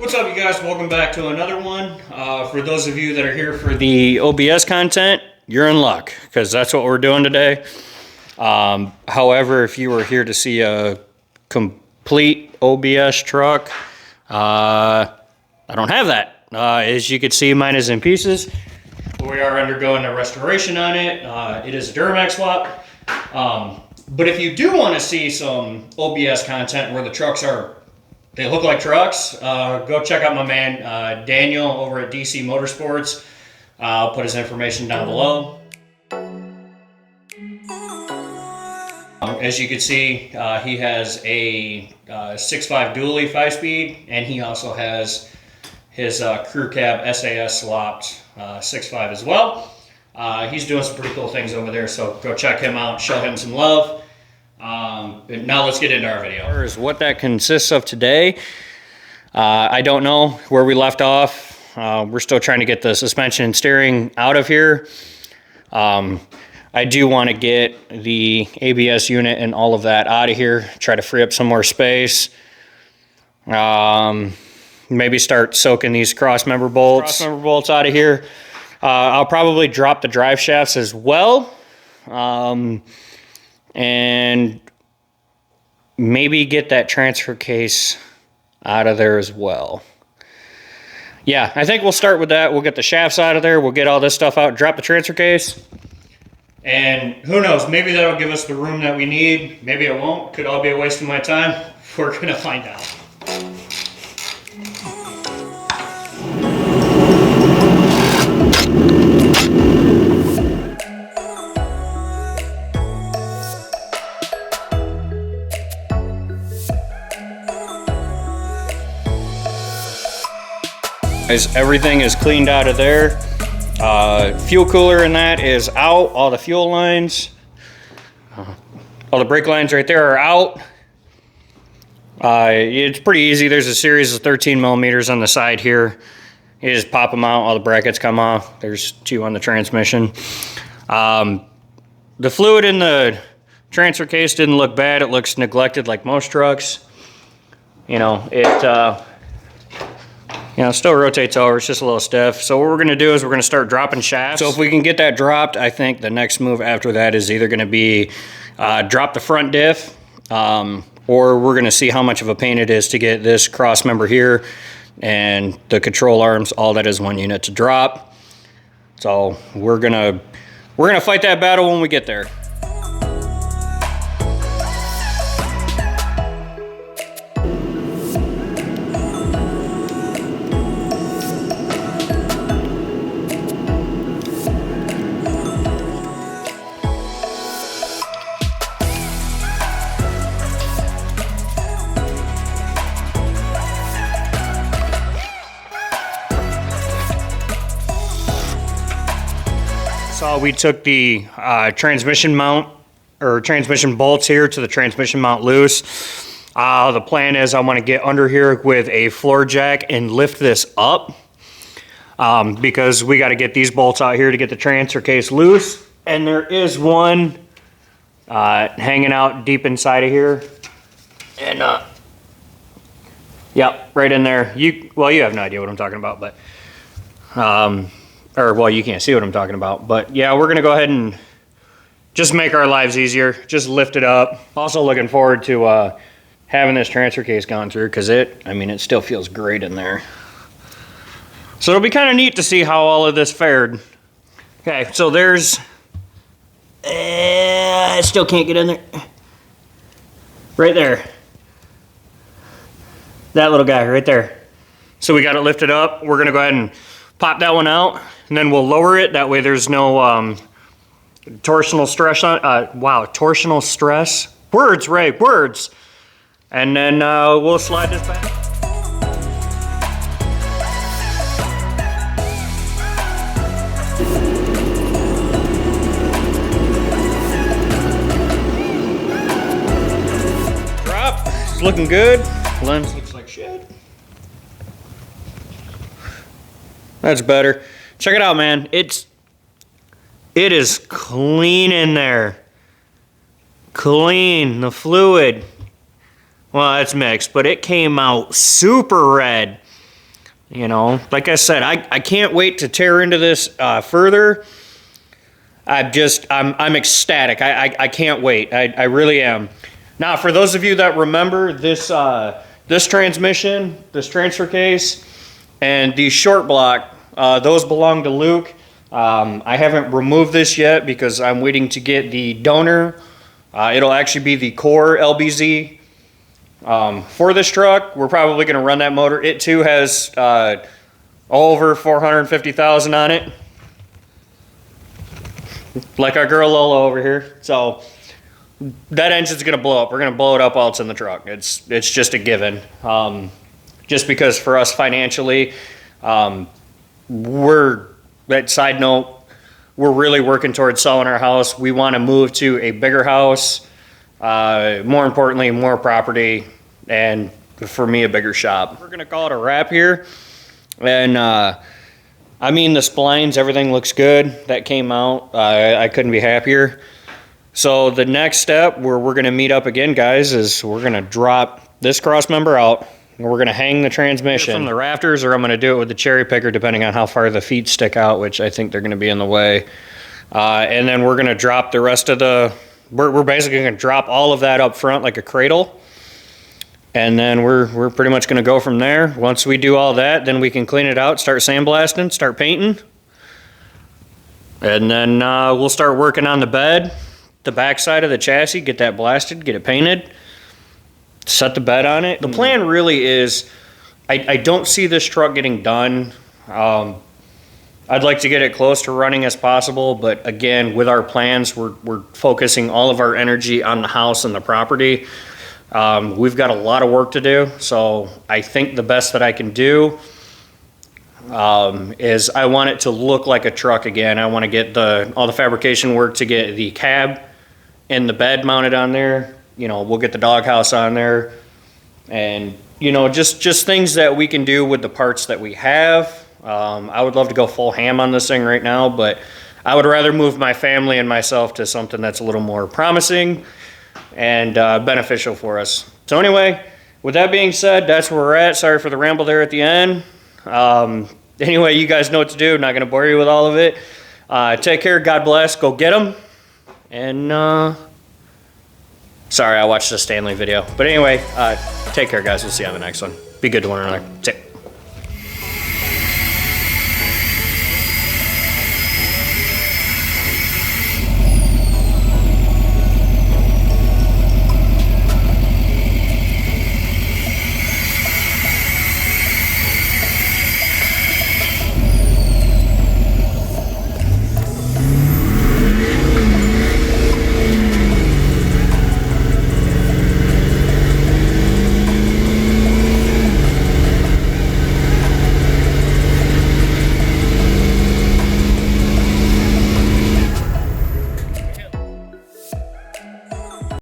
What's up, you guys? Welcome back to another one. For those of you that are here for the OBS content, you're in luck, because that's what we're doing today. However, if you were here to see a complete OBS truck, I don't have that. As you can see, mine is in pieces. We are undergoing a restoration on it. It is a Duramax swap. But if you do want to see some OBS content where the trucks are, they look like trucks, go check out my man Daniel over at DC Motorsports. I'll put his information down below. As you can see, he has a 6.5 dually 5-speed, and he also has his crew cab SAS swapped 6.5 as well. He's doing some pretty cool things over there, so go check him out, show him some love. Now let's get into our video. Here's what that consists of today. I don't know where we left off. We're still trying to get the suspension and steering out of here. I do want to get the ABS unit and all of that out of here, try to free up some more space. Maybe start soaking these cross member bolts out of here. I'll probably drop the drive shafts as well. And maybe get that transfer case out of there as well. Yeah, I think we'll start with that. We'll get the shafts out of there. We'll get all this stuff out, drop the transfer case. And who knows, maybe that'll give us the room that we need. Maybe it won't. Could all be a waste of my time. We're going to find out. Everything is cleaned out of there. Fuel cooler in that is out. All the fuel lines, all the brake lines right there are out. It's pretty easy. There's a series of 13 millimeters on the side here. You just pop them out, all the brackets come off. There's 2 on the transmission. The fluid in the transfer case didn't look bad. It looks neglected like most trucks. You know, it still rotates over. It's just a little stiff. So what we're going to do is we're going to start dropping shafts. So if we can get that dropped, I think the next move after that is either going to be drop the front diff, or we're going to see how much of a pain it is to get this cross member here and the control arms, all that is one unit to drop. So we're gonna fight that battle when we get there. So we took the transmission mount or transmission bolts here to the transmission mount loose. The plan is I want to get under here with a floor jack and lift this up because we got to get these bolts out here to get the transfer case loose. And there is one hanging out deep inside of here. And yep, right in there. You have no idea what I'm talking about, but well, you can't see what I'm talking about, but yeah, we're gonna go ahead and just make our lives easier, just lift it up. Also looking forward to having this transfer case gone through, because it still feels great in there. So it'll be kind of neat to see how all of this fared. Okay, so there's, I still can't get in there. Right there. That little guy right there. So we got it lifted up. We're gonna go ahead and pop that one out, and then we'll lower it. That way there's no torsional stress on torsional stress. Words, Ray, words. And then we'll slide this back. Drop. It's looking good. Lens looks like shit. That's better. Check it out, man. It is clean in there. Clean. The fluid. Well, it's mixed, but it came out super red. You know, like I said, I can't wait to tear into this further. I'm ecstatic. I can't wait. I really am. Now, for those of you that remember this this transmission, this transfer case, and the short block, those belong to Luke. I haven't removed this yet because I'm waiting to get the donor. It'll actually be the core LBZ for this truck. We're probably going to run that motor. It too has over 450,000 on it, like our girl Lola over here. So that engine's going to blow up. We're going to blow it up while it's in the truck. It's just a given. Just because for us financially, that side note, we're really working towards selling our house. We want to move to a bigger house, more importantly, more property, and for me, a bigger shop. We're going to call it a wrap here. And I mean, the splines, everything looks good. That came out. I couldn't be happier. So the next step where we're going to meet up again, guys, is we're going to drop this cross member out. And we're going to hang the transmission from the rafters, or I'm going to do it with the cherry picker, depending on how far the feet stick out, which I think they're going to be in the way. And then we're going to drop the rest of the, we're basically going to drop all of that up front like a cradle. And then we're pretty much going to go from there. Once we do all that, then we can clean it out, start sandblasting, start painting. And then we'll start working on the bed, the back side of the chassis, get that blasted, get it painted, set the bed on it. The plan really is, I don't see this truck getting done. I'd like to get it close to running as possible, but again, with our plans, we're focusing all of our energy on the house and the property. We've got a lot of work to do, so I think the best that I can do is I want it to look like a truck again. I want to get all the fabrication work to get the cab and the bed mounted on there. You know, we'll get the doghouse on there, and you know, just things that we can do with the parts that we have. I would love to go full ham on this thing right now, but I would rather move my family and myself to something that's a little more promising and beneficial for us. So anyway, with that being said, that's where we're at. Sorry for the ramble there at the end. Anyway, you guys know what to do. I'm not going to bore you with all of it. Take care. God bless. Go get them. And sorry, I watched the Stanley video. But anyway, take care, guys. We'll see you on the next one. Be good to one another. See ya.